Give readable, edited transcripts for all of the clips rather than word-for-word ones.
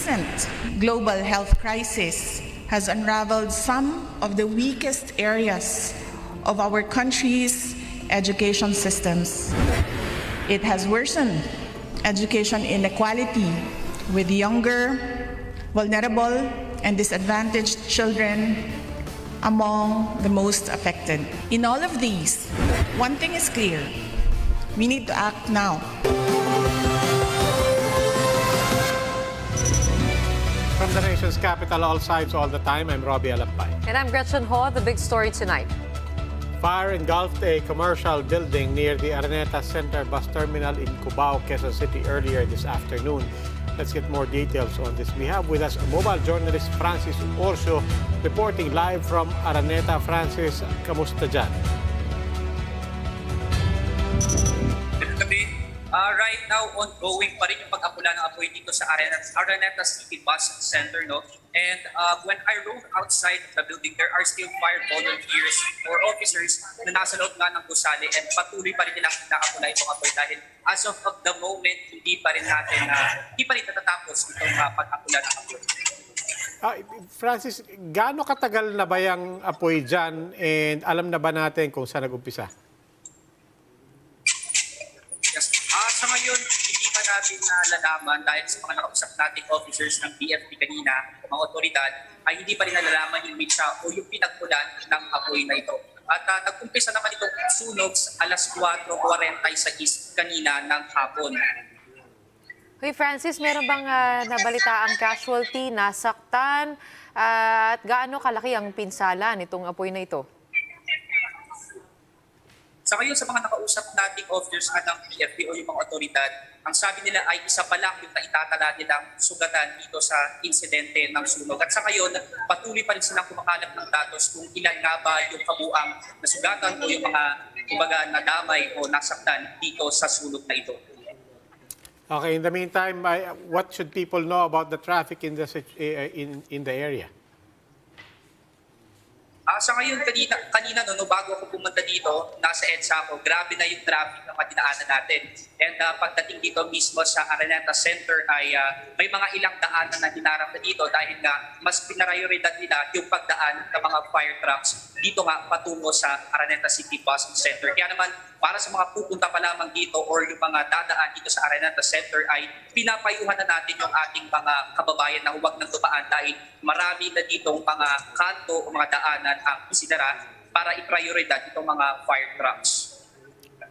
recent global health crisis has unraveled some of the weakest areas of our country's education systems. It has worsened education inequality, with younger, vulnerable, and disadvantaged children among the most affected. In all of these, one thing is clear: we need to act now. From the nation's capital, all sides, all the time, I'm Robbie Alampay. And I'm Gretchen Ho. The big story tonight. Fire engulfed a commercial building near the Araneta Center bus terminal in Cubao, Quezon City earlier this afternoon. Let's get more details on this. We have with us mobile journalist Francis Orcio reporting live from Araneta. Francis, kamusta dyan? Right now, ongoing pa rin yung pag-apula ng apoy dito sa Araneta City Bus Center. No? And when I rode outside the building, there are still fire volunteers or officers na nasa loob nga ng gusali, and patuloy pa rin nilang inaapula itong apoy dahil as of the moment, hindi pa rin natatapos itong pag-apula ng apoy. Francis, gaano katagal na ba yung apoy dyan, and alam na ba natin kung saan nag-umpisa? Sa ngayon, hindi pa natin nalalaman dahil sa mga nakausap nating officers ng BFP kanina, mga otoridad, ay hindi pa rin nalalaman yung mitsa o yung pinagpulan ng apoy na ito. At nag-umpisa naman itong sunog alas 4:46 kanina ng hapon. Hey Francis, meron bang nabalitaang casualty, nasaktan, at gaano kalaki ang pinsala nitong apoy na ito? Sa ngayon, sa mga nakausap nating officers ng PFP o yung mga otoridad, ang sabi nila ay isa pa lang yung naitatala nilang sugatan dito sa insidente ng sunog. At sa ngayon, patuloy pa rin silang kumakalat ng datos kung ilan nga ba yung kabuang nasugatan o yung mga kumbaga nadamay o nasaktan dito sa sunog na ito. Okay, in the meantime, what should people know about the traffic in the area? Sa ngayon, kanina bago ako pumunta dito, nasa EDSA ako, grabe na yung traffic na madinaanan natin. And pagdating dito mismo sa Araneta Center ay may mga ilang daanan na dinarap na dito dahil nga mas pinarioridad nila yung pagdaan ng mga fire trucks dito nga patungo sa Araneta City Bus Center. Kaya naman, para sa mga pupunta pa lamang dito or yung mga dadaan dito sa Araneta Center ay pinapayuhan na natin yung ating mga kababayan na huwag nang dumaan dahil marami na ditong mga kanto o mga daanan ang isinara para i-prioridad itong mga fire trucks.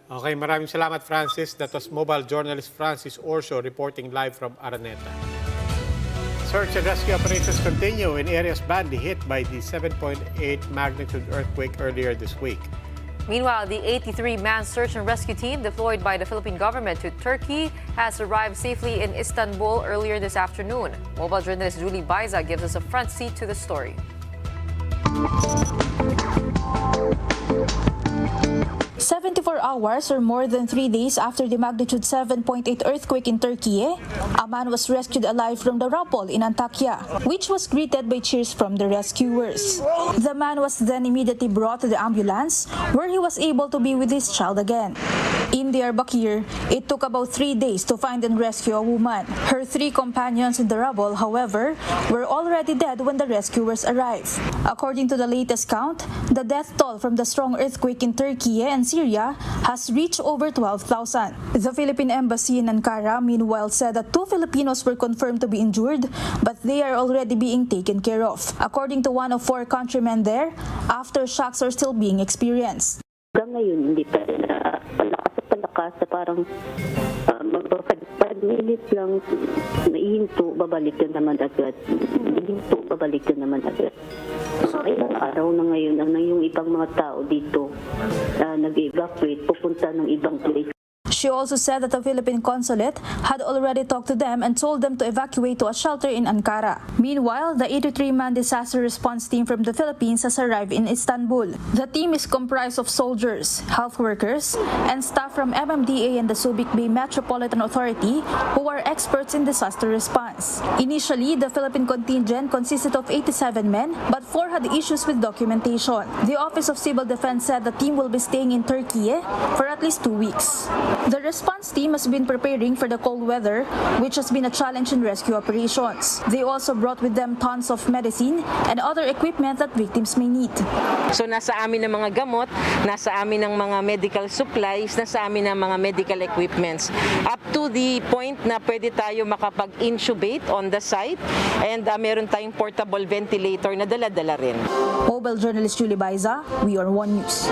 Okay, maraming salamat Francis. That was mobile journalist Francis Orcio reporting live from Araneta. Search and rescue operations continue in areas badly hit by the 7.8 magnitude earthquake earlier this week. Meanwhile, the 83-man search and rescue team deployed by the Philippine government to Turkey has arrived safely in Istanbul earlier this afternoon. Mobile journalist Julie Baiza gives us a front seat to the story. 74 hours or more than 3 days after the magnitude 7.8 earthquake in Turkey, a man was rescued alive from the rubble in Antakya, which was greeted by cheers from the rescuers. The man was then immediately brought to the ambulance, where he was able to be with his child again. In Diyarbakir, it took about 3 days to find and rescue a woman. Her 3 companions in the rubble, however, were already dead when the rescuers arrived. According to the latest count, the death toll from the strong earthquake in Turkey and Syria has reached over 12,000. The Philippine Embassy in Ankara, meanwhile, said that 2 Filipinos were confirmed to be injured, but they are already being taken care of. According to one of 4 countrymen there, aftershocks are still being experienced. Hanggang ngayon, hindi pa rin palakas na parang pag-minute lang naihinto, babalik na naman agad. Ihinto, babalik na naman agad. So, ilang araw na ngayon ang yung ibang mga tao dito nag-evacuate, pupunta ng ibang place. She also said that the Philippine consulate had already talked to them and told them to evacuate to a shelter in Ankara. Meanwhile, the 83-man disaster response team from the Philippines has arrived in Istanbul. The team is comprised of soldiers, health workers, and staff from MMDA and the Subic Bay Metropolitan Authority who are experts in disaster response. Initially, the Philippine contingent consisted of 87 men, but 4 had issues with documentation. The Office of Civil Defense said the team will be staying in Turkey for at least 2 weeks. The response team has been preparing for the cold weather, which has been a challenge in rescue operations. They also brought with them tons of medicine and other equipment that victims may need. So nasa amin ang mga gamot, nasa amin ang mga medical supplies, nasa amin ang mga medical equipments. Up to the point na pwede tayo makapag-intubate on the site and meron tayong portable ventilator na dala-dala rin. Mobile journalist Julie Baiza, We Are One News.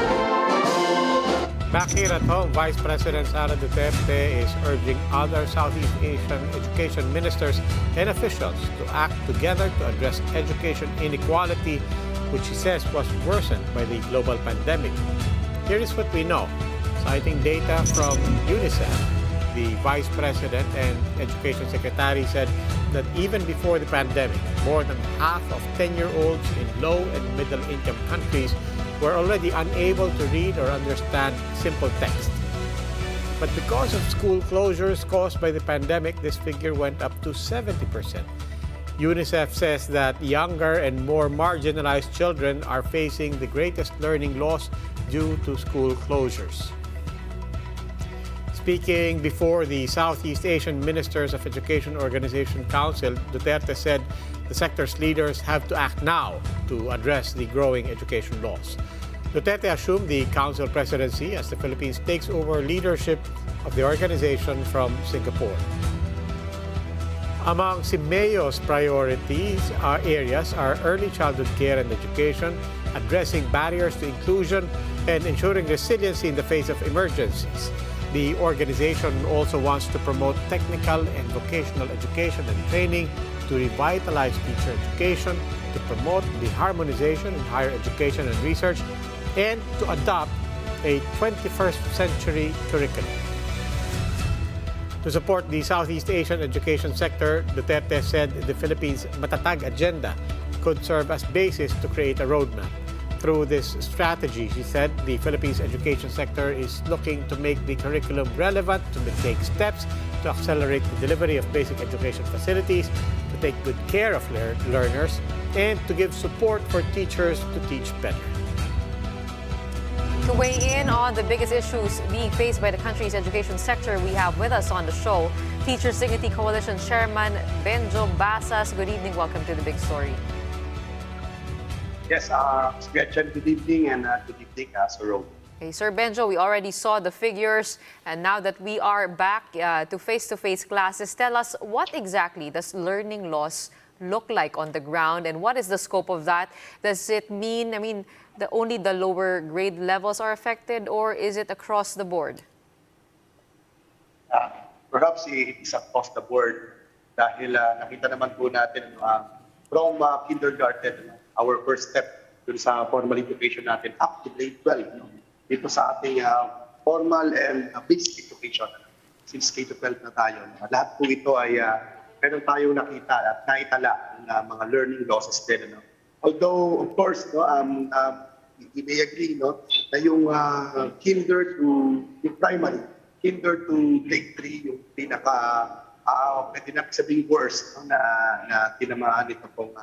Back here at home, Vice President Sara Duterte is urging other Southeast Asian education ministers and officials to act together to address education inequality, which she says was worsened by the global pandemic. Here is what we know. Citing data from UNICEF, the Vice President and Education Secretary said that even before the pandemic, more than half of 10-year-olds in low and middle-income countries were already unable to read or understand simple text. But because of school closures caused by the pandemic, this figure went up to 70%. UNICEF says that younger and more marginalized children are facing the greatest learning loss due to school closures. Speaking before the Southeast Asian Ministers of Education Organization Council, Duterte said the sector's leaders have to act now to address the growing education loss. Duterte assumed the council presidency as the Philippines takes over leadership of the organization from Singapore. Among CIMEO's priorities areas are early childhood care and education, addressing barriers to inclusion, and ensuring resiliency in the face of emergencies. The organization also wants to promote technical and vocational education and training, to revitalize teacher education, to promote the harmonization in higher education and research, and to adopt a 21st century curriculum. To support the Southeast Asian education sector, Duterte said the Philippines' Matatag agenda could serve as basis to create a roadmap. Through this strategy, she said, the Philippines' education sector is looking to make the curriculum relevant, to take steps to accelerate the delivery of basic education facilities, to take good care of learners, and to give support for teachers to teach better. To weigh in on the biggest issues being faced by the country's education sector, we have with us on the show Teachers Dignity Coalition Chairman Benjo Basas. Good evening. Welcome to The Big Story. Yes, Gretchen, good evening, and good evening, Sir. Okay, Sir Benjo, we already saw the figures, and now that we are back to face-to-face classes, tell us what exactly does learning loss look like on the ground, and what is the scope of that? Does it mean, only the lower grade levels are affected, or is it across the board? Perhaps it is across the board dahil nakita naman po natin from kindergarten, our first step dun sa formal education natin up to grade 12. Dito sa ating formal and basic education, since K-12 na tayo. Lahat po ito ay meron tayong nakita at naitala na mga learning losses din. Although, of course, we may agree na yung kinder to yung primary, kinder to grade 3, yung pinaka, pwede na sabing worst na tinamaan ito pong,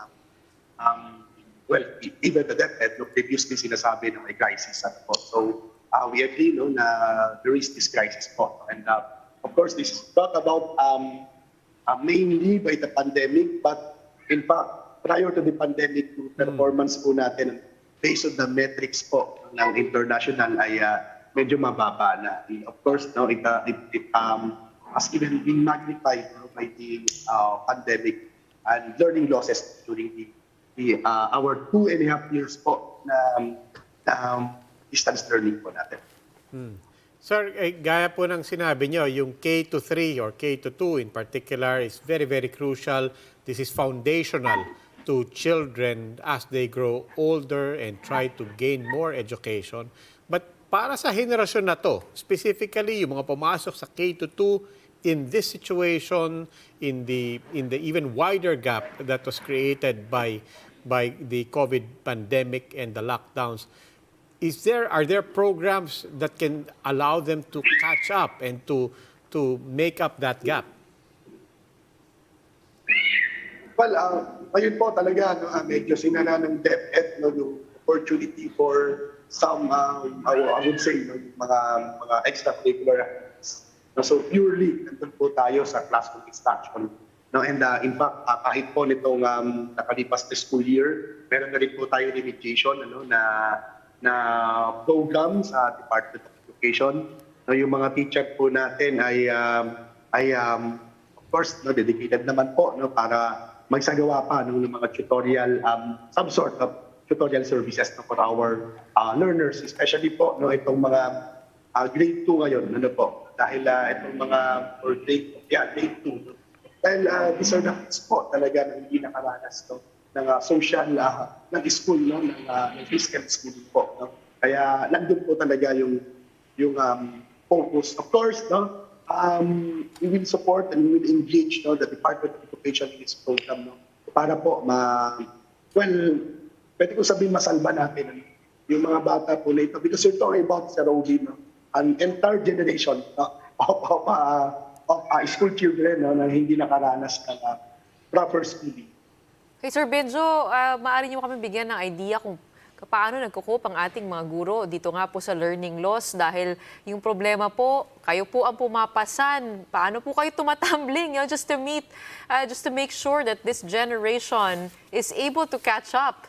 well, even the DepEd, previously sinasabi na may crisis. So, we agree na there is this crisis po. And of course, this is not about mainly by the pandemic, but in fact, prior to the pandemic, yung performance po natin based on the metrics po ng international ay medyo mababa na. Of course, it has even been magnified by the pandemic and learning losses during our 2.5 years po na distance learning po natin. Sir, gaya po ng sinabi nyo, yung K-3 or K-2 in particular is very, very crucial. This is foundational to children as they grow older and try to gain more education. But para sa henerasyon na to, specifically yung mga pumasok sa K-2 in this situation, in the even wider gap that was created by the COVID pandemic and the lockdowns, are there programs that can allow them to catch up and to make up that gap? Well, ngayon po talaga medyo sinana ng DepEd yung opportunity for some I would say mga extracurricular No, so purely nandun po tayo sa classroom instruction. No, and in fact, kahit po nitong nakalipas na school year, meron na rin po tayo limitation na program sa Department of Education. No, yung mga teacher po natin ay of course dedicated naman po para magsagawa pa ng mga tutorial, some sort of tutorial services for our learners, especially po itong mga grade 2 ngayon, dahil itong mga or grade 2. Dahil these are the kids po talaga na hindi nakaranas ng social, ng school, ng physical school po. Kaya nandun po talaga yung focus. Of course, we will support and we will engage the Department of Education in this program para po pwede ko sabihin masalba natin yung mga bata po na ito because you're talking about Sir Roby, an entire generation of school children na hindi nakaranas ng proper schooling. Hey Sir Benjo, maaari niyo kami bigyan ng idea kung paano nagko-cope ang ating mga guro dito nga po sa learning loss dahil yung problema po, kayo po ang pumapasan. Paano po kayo tumatumbling just to make sure that this generation is able to catch up?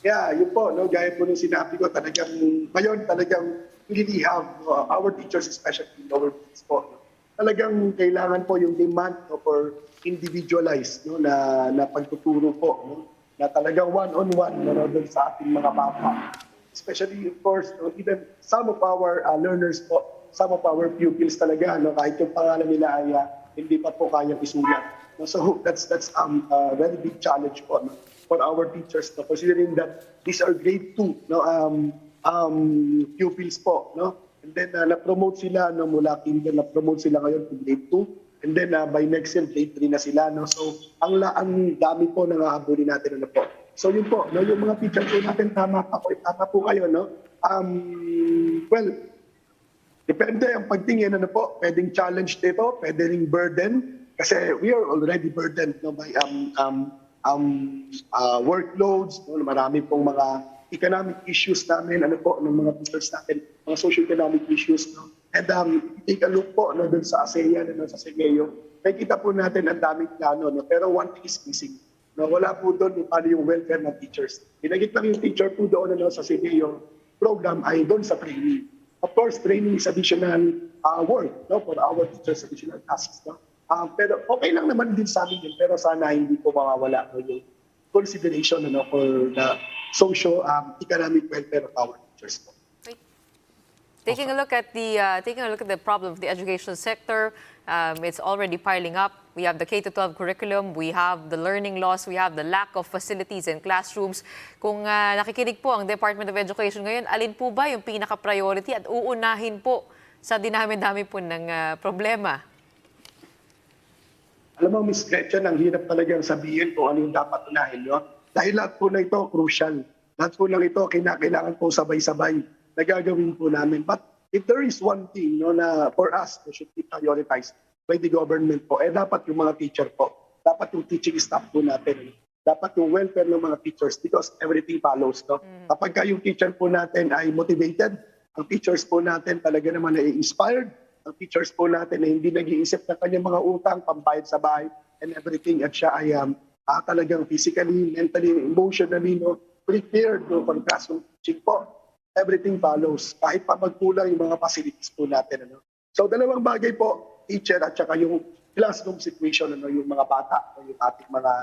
Yeah, yun po, gaya po ng sinabi ko, ngayon talagang really have our teachers, especially in lower grades po, talagang kailangan po yung demand for individualized na pagtuturo po, na talagang one-on-one doon sa ating mga bata. Especially, of course, even some of our learners po, some of our pupils talaga, kahit yung pangalan nila ay hindi pa po kayang isulat. So that's a very big challenge po for our teachers, considering that these are grade 2 pupils po, and then na-promote sila mula kinder, na-promote sila ngayon to grade 2, and then by next year grade 3 na sila, so ang dami po nang hahabulin natin po. So yun po, yung mga teachers po natin, tama po kayo, well, depende ang pagtingin po, pwedeng challenge dito, pwede ring burden, kasi we are already burdened by workloads, marami pong mga economic issues namin, ng mga teachers natin, mga socio-economic issues. And take a look po dun sa ASEAN, sa SEMEO, nakikita po natin ang daming plano, pero one thing is missing. Wala po doon paano yung welfare ng teachers. Pinagit lang yung teacher po doon sa SEMEO program ay doon sa training. Of course, training is additional work for our teachers, additional tasks. Pero okay lang naman din sa amin yun, pero sana hindi po mawawala yung consideration for the socio-economic welfare of our teachers. Taking a look at the problem of the education sector, it's already piling up. We have the K-12 curriculum, we have the learning loss, we have the lack of facilities in classrooms. Kung nakikinig po ang Department of Education ngayon, alin po ba yung pinaka-priority at uunahin po sa dinami-dami po ng problema? Alam mo, Ms. Gretchen, ang hirap talagang sabihin kung ano yung dapat unahin. Dahil lahat po na ito crucial. Lahat po lang ito kailangan po sabay-sabay na gagawin po namin. But if there is one thing na for us that should be prioritized by the government po, dapat yung mga teacher po. Dapat yung teaching staff po natin. Dapat yung welfare ng mga teachers because everything follows. Kapag yung teacher po natin ay motivated, ang teachers po natin talaga naman ay inspired, ang teachers po natin na hindi nag-iisip ng kanyang mga utang, pambayad sa bahay, and everything. At siya ay talagang physically, mentally, emotionally prepared for classroom teaching po. Everything follows. Kahit pa magkulang yung mga facilities po natin. So dalawang bagay po, teacher at saka yung classroom situation, yung mga bata, yung ating mga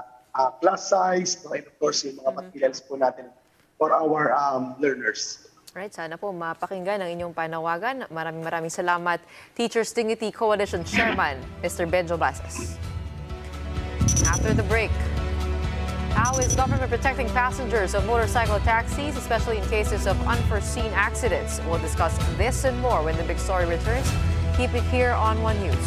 class size, and of course yung mga materials po natin for our learners. Right, sana po mapakinggan ang inyong panawagan. Maraming salamat, Teachers Dignity Coalition Chairman, Mr. Benjo Basas. After the break, how is government protecting passengers of motorcycle taxis, especially in cases of unforeseen accidents? We'll discuss this and more when the big story returns. Keep it here on One News.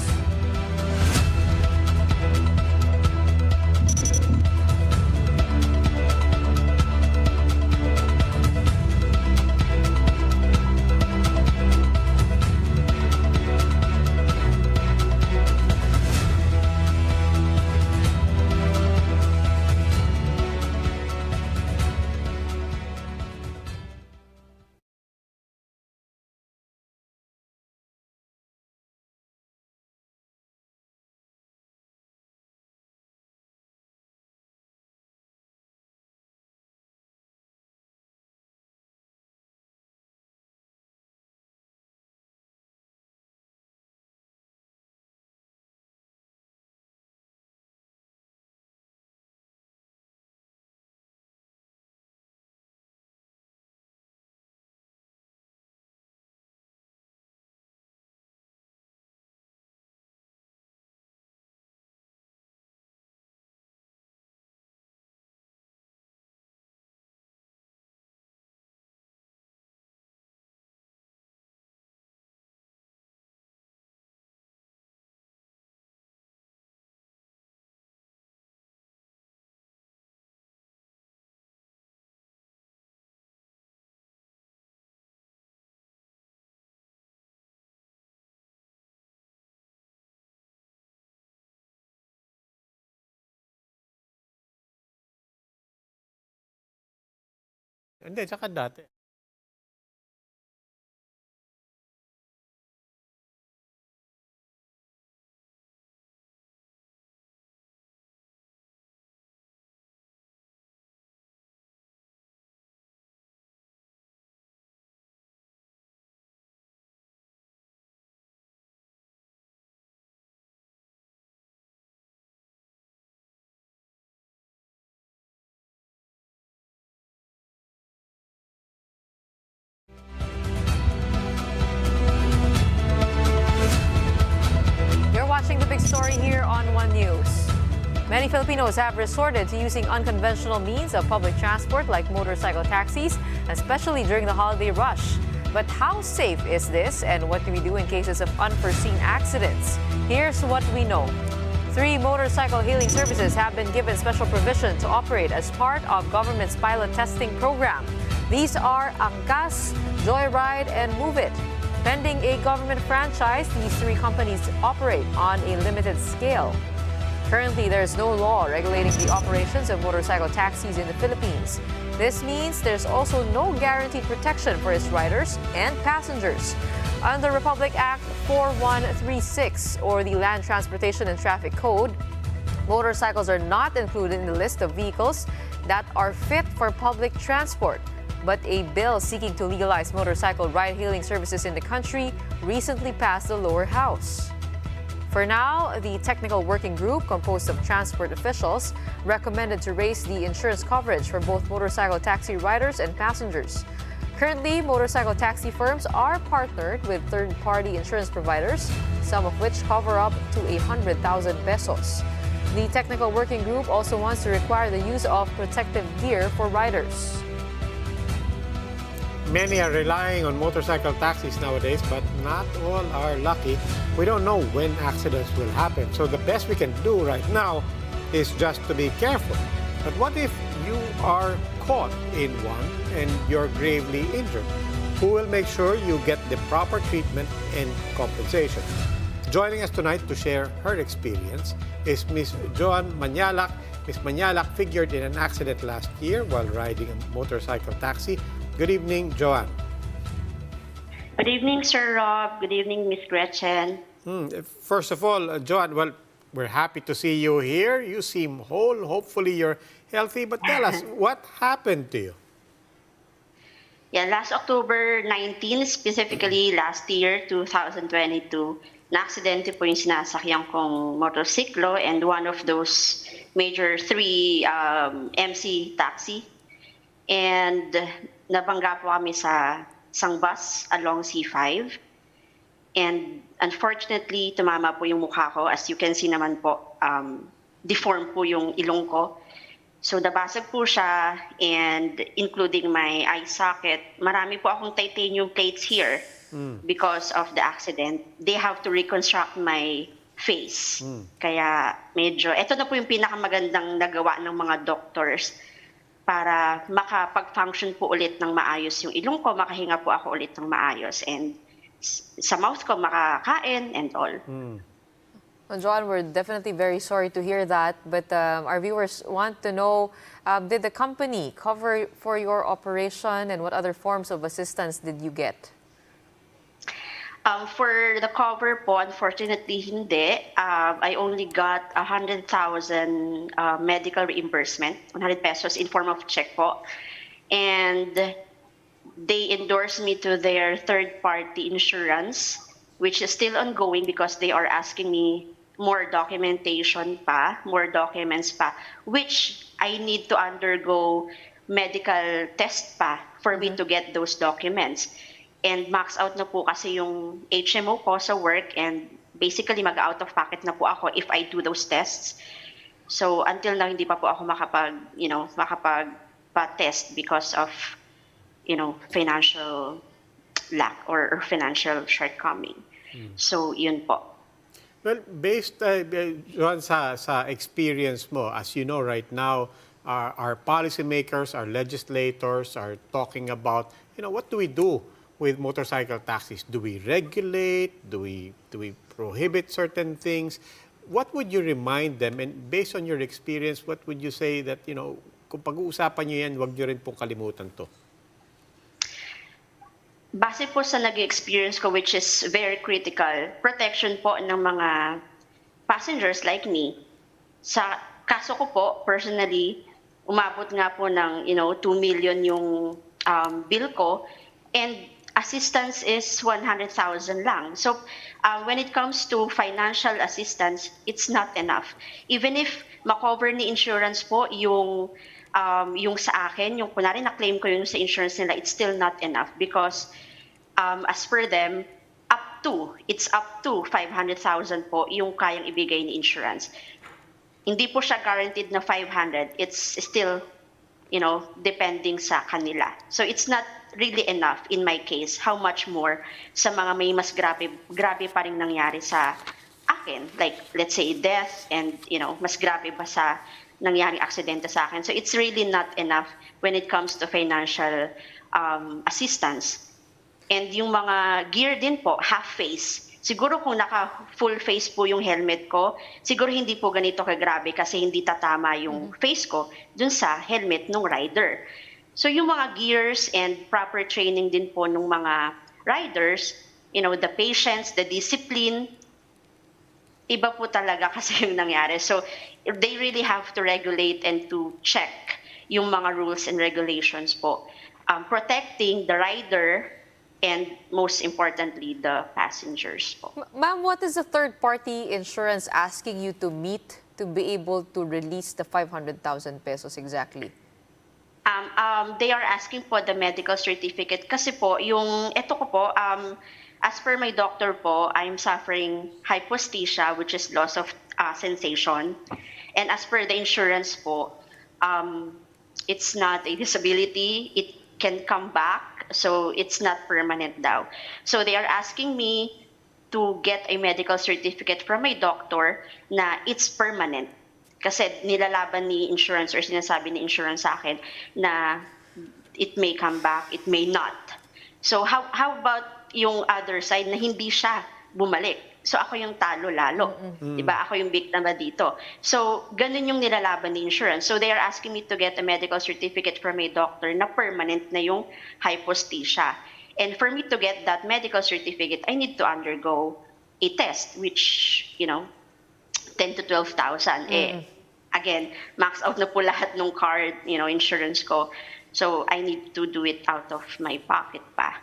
Hindi, tsaka dati. You're watching the big story here on One News. Many Filipinos have resorted to using unconventional means of public transport like motorcycle taxis, especially during the holiday rush. But how safe is this, and what do we do in cases of unforeseen accidents? Here's what we know. 3 motorcycle hailing services have been given special provision to operate as part of government's pilot testing program. These are Angkas, Joyride, and Move It. Pending a government franchise, these 3 companies operate on a limited scale. Currently, there is no law regulating the operations of motorcycle taxis in the Philippines. This means there's also no guaranteed protection for its riders and passengers. Under Republic Act 4136, or the Land Transportation and Traffic Code, motorcycles are not included in the list of vehicles that are fit for public transport. But a bill seeking to legalize motorcycle ride-hailing services in the country recently passed the lower house. For now, the technical working group, composed of transport officials, recommended to raise the insurance coverage for both motorcycle taxi riders and passengers. Currently, motorcycle taxi firms are partnered with third-party insurance providers, some of which cover up to 100,000 pesos. The technical working group also wants to require the use of protective gear for riders. Many are relying on motorcycle taxis nowadays, but not all are lucky. We don't know when accidents will happen. So the best we can do right now is just to be careful. But what if you are caught in one and you're gravely injured? Who will make sure you get the proper treatment and compensation? Joining us tonight to share her experience is Ms. Joan Manyalak. Ms. Manyalak figured in an accident last year while riding a motorcycle taxi. Good evening, Joan. Good evening, Sir Rob. Good evening, Miss Gretchen. First of all, Joan, well, we're happy to see you here. You seem whole. Hopefully you're healthy. But tell us, what happened to you? Yeah, last October 19, specifically last year, 2022, na-aksidente po yung sinasakyan kong motorsiklo and one of those major 3 MC taxi. And nabangga po kami sa isang bus along C5. And unfortunately, tumama po yung mukha ko. As you can see naman po, deformed po yung ilong ko. So nabasag po siya, and including my eye socket. Marami po akong titanium plates here because of the accident. They have to reconstruct my face. Kaya medyo, ito na po yung pinakamagandang nagawa ng mga doctors para makapag-function po ulit ng maayos yung ilong ko, makahinga po ako ulit ng maayos, and sa mouth ko makakain and all. Well, John, we're definitely very sorry to hear that, but our viewers want to know, did the company cover for your operation, and what other forms of assistance did you get? For the cover po, unfortunately, hindi. I only got 100,000 medical reimbursement, 100 pesos in form of check po. And they endorsed me to their third-party insurance, which is still ongoing because they are asking me more documentation pa, more documents pa, which I need to undergo medical test pa for me to get those documents. And max out na po kasi yung HMO ko sa work, and basically mag-out of pocket na po ako if I do those tests. So until now, hindi pa po ako makapag-test because of, financial lack or financial shortcoming. So yun po. Well, based Joan, sa experience mo, as you know right now, our policymakers, our legislators are talking about, what do we do with motorcycle taxis? Do we regulate? Do we prohibit certain things? What would you remind them? And based on your experience, what would you say that, kung pag-uusapan nyo yan, huwag nyo rin pong kalimutan to? base po sa nag-experience ko, which is very critical, protection po ng mga passengers like me. Sa kaso ko po, personally, umabot nga po ng 2 million yung bill ko, and assistance is 100,000 lang. So when it comes to financial assistance, it's not enough. Even if makover ni insurance po yung sa akin, yung kunwari na-claim ko yung sa insurance nila, it's still not enough because as per them, it's up to 500,000 po yung kayang ibigay ni insurance. Hindi po siya guaranteed na 500. It's still, depending sa kanila. So it's not really enough in my case. How much more sa mga may mas grabe pa rin nangyari sa akin. Like, let's say, death and, mas grabe pa sa nangyaring aksidente sa akin. So it's really not enough when it comes to financial assistance. And yung mga gear din po, half face. Siguro kung naka full face po yung helmet ko, siguro hindi po ganito kagrabe kasi hindi tatama yung face ko dun sa helmet ng rider. So yung mga gears and proper training din po ng mga riders, the patience, the discipline, iba po talaga kasi yung nangyari. So they really have to regulate and to check yung mga rules and regulations po. Protecting the rider and most importantly, the passengers po. Ma'am, what is the third-party insurance asking you to meet to be able to release the 500,000 pesos exactly? They are asking po the medical certificate kasi po, ito ko po, as per my doctor po, I'm suffering hyposthesia, which is loss of sensation. And as per the insurance po, it's not a disability. It can come back, so it's not permanent daw. So they are asking me to get a medical certificate from my doctor na it's permanent. Kasi nilalaban ni insurance or sinasabi ni insurance sa akin na it may come back, it may not. So how about yung other side na hindi siya bumalik? So ako yung talo lalo. Diba? Ako yung biktima dito. So ganun yung nilalaban ni insurance. So they are asking me to get a medical certificate from a doctor na permanent na yung hyposthesia. And for me to get that medical certificate, I need to undergo a test, which, 10 to 12,000. Again, max out na po lahat ng card, insurance ko. So I need to do it out of my pocket pa.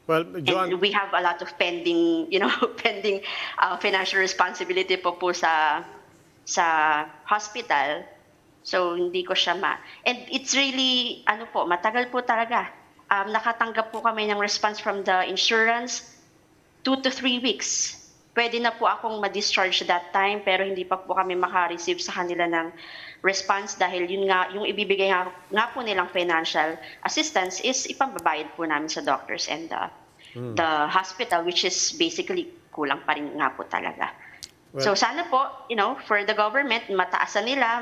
Well, Joan, and we have a lot of pending financial responsibility po sa hospital. So hindi ko siya And it's really, matagal po talaga. Nakatanggap po kami ng response from the insurance 2 to 3 weeks. Pwede na po akong ma-discharge that time, pero hindi pa po kami maka-receive sa kanila ng response dahil yun nga, yung ibibigay nga po nilang financial assistance is ipambabayad po namin sa doctors and the hospital, which is basically kulang pa rin nga po talaga. So sana po, for the government, mataasan nila,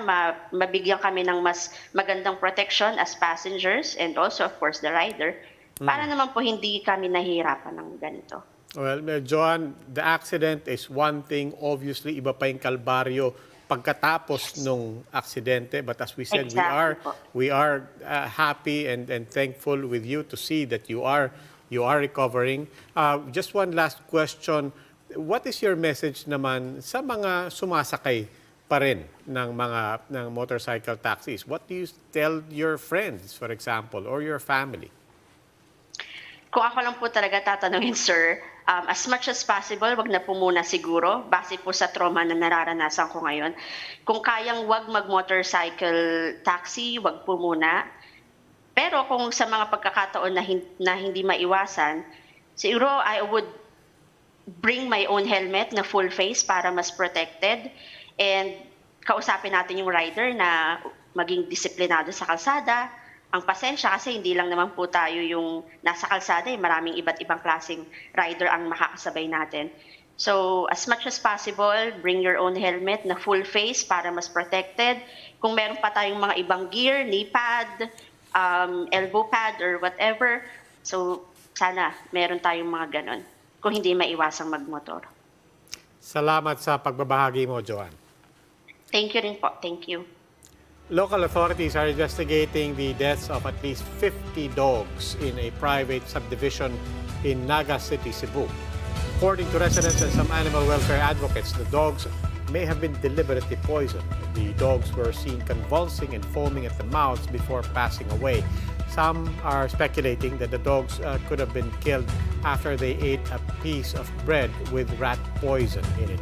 mabigyan kami ng mas magandang protection as passengers and also, of course, the rider, para naman po hindi kami nahihirapan ng ganito. Well, Joan, the accident is one thing. Obviously, iba pa yung kalbaryo pagkatapos nung aksidente. But as we said, we are happy and thankful with you to see that you are recovering. Just one last question. What is your message naman sa mga sumasakay pa rin ng motorcycle taxis? What do you tell your friends, for example, or your family? Kung ako lang po talaga tatanungin, sir, as much as possible, wag na po muna siguro, base po sa trauma na nararanasan ko ngayon. Kung kayang wag mag-motorcycle taxi, wag po muna. Pero kung sa mga pagkakataon na hindi maiwasan, siguro I would bring my own helmet na full face para mas protected. And kausapin natin yung rider na maging disiplinado sa kalsada. Ang pasensya kasi hindi lang naman po tayo yung nasa kalsada, maraming iba't ibang klaseng rider ang makakasabay natin. So as much as possible, bring your own helmet na full face para mas protected. Kung meron pa tayong mga ibang gear, knee pad, elbow pad or whatever, so sana meron tayong mga ganon kung hindi maiwasang magmotor. Salamat sa pagbabahagi mo, Joan. Thank you rin po. Thank you. Local authorities are investigating the deaths of at least 50 dogs in a private subdivision in Naga City, Cebu. According to residents and some animal welfare advocates, the dogs may have been deliberately poisoned. The dogs were seen convulsing and foaming at the mouths before passing away. Some are speculating that the dogs could have been killed after they ate a piece of bread with rat poison in it.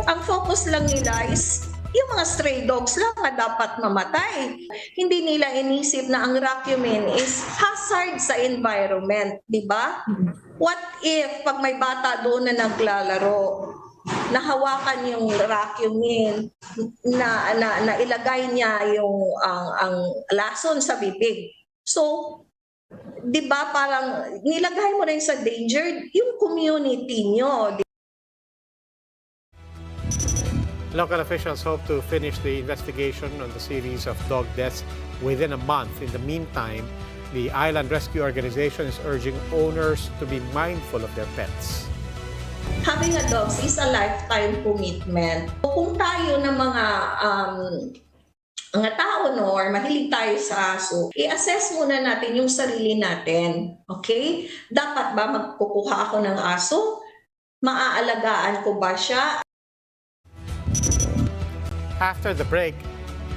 Ang focus lang nila is yung mga stray dogs lang na dapat mamatay. Hindi nila inisip na ang racumin is hazard sa environment, di ba? What if pag may bata doon na naglalaro, nahawakan yung racumin, na ilagay niya yung ang lason sa bibig. So, di ba parang nilagay mo rin sa danger yung community nyo. Local officials hope to finish the investigation on the series of dog deaths within a month. In the meantime, the Island Rescue Organization is urging owners to be mindful of their pets. Having a dog is a lifetime commitment. Kung tayo ng mga tao or mahilig tayo sa aso, i-assess muna natin yung sarili natin. Okay? Dapat ba magkukuha ako ng aso? Maaalagaan ko ba siya? After the break,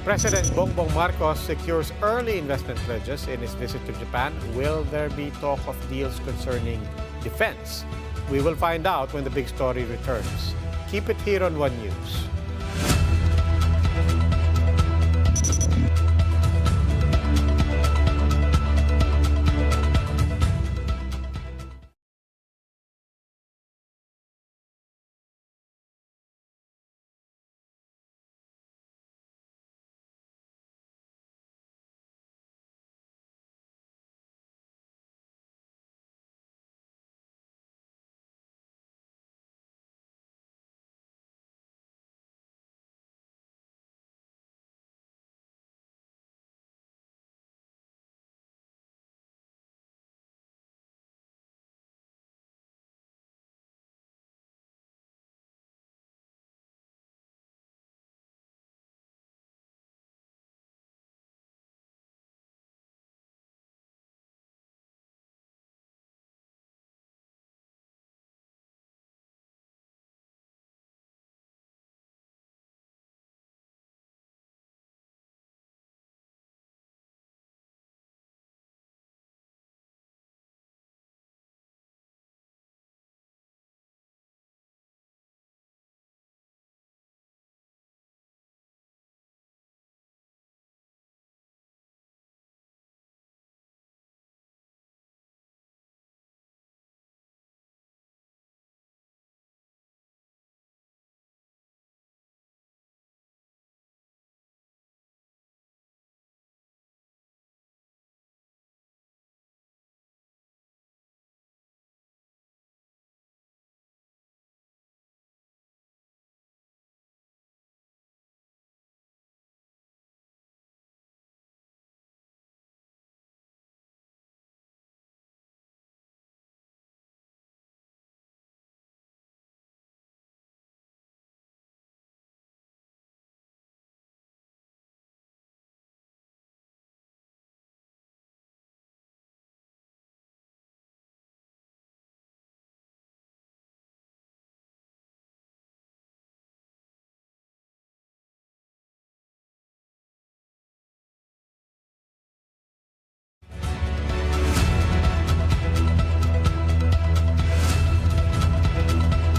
President Bongbong Marcos secures early investment pledges in his visit to Japan. Will there be talk of deals concerning defense? We will find out when the big story returns. Keep it here on One News.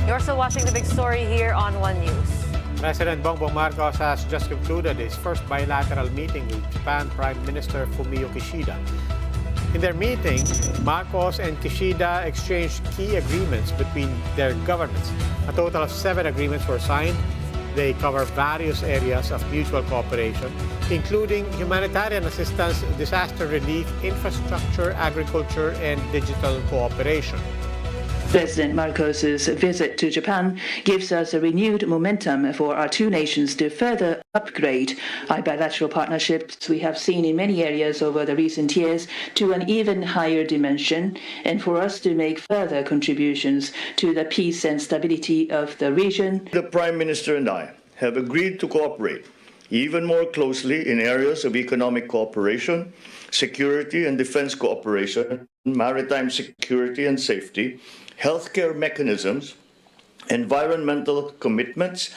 You're still watching the big story here on One News. President Bongbong Marcos has just concluded his first bilateral meeting with Japan Prime Minister Fumio Kishida. In their meeting, Marcos and Kishida exchanged key agreements between their governments. A total of 7 agreements were signed. They cover various areas of mutual cooperation, including humanitarian assistance, disaster relief, infrastructure, agriculture, and digital cooperation. President Marcos's visit to Japan gives us a renewed momentum for our two nations to further upgrade our bilateral partnerships we have seen in many areas over the recent years to an even higher dimension, and for us to make further contributions to the peace and stability of the region. The Prime Minister and I have agreed to cooperate even more closely in areas of economic cooperation, security and defense cooperation, maritime security and safety, healthcare mechanisms, environmental commitments.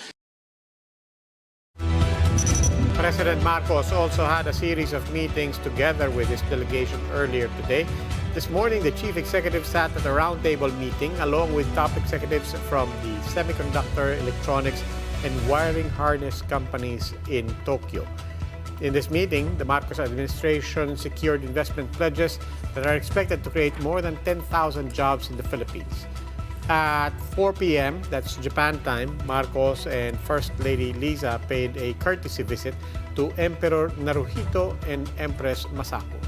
President Marcos also had a series of meetings together with his delegation earlier today. This morning, the chief executive sat at a roundtable meeting along with top executives from the semiconductor, electronics, and wiring harness companies in Tokyo. In this meeting, the Marcos administration secured investment pledges that are expected to create more than 10,000 jobs in the Philippines. At 4 p.m., that's Japan time, Marcos and First Lady Liza paid a courtesy visit to Emperor Naruhito and Empress Masako.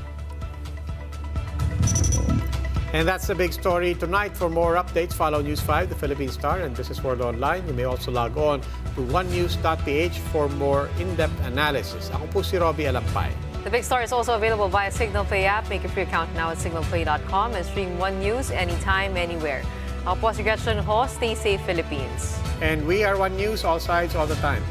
And that's the big story tonight. For more updates, follow News 5, the Philippine Star, and Business World Online. You may also log on to onenews.ph for more in-depth analysis. Ako po si Robbie Alampay. The big story is also available via Signal Play app. Make a free account now at signalplay.com and stream One News anytime, anywhere. Ako po si Gretchen Ho. Stay safe, Philippines. And we are One News, all sides, all the time.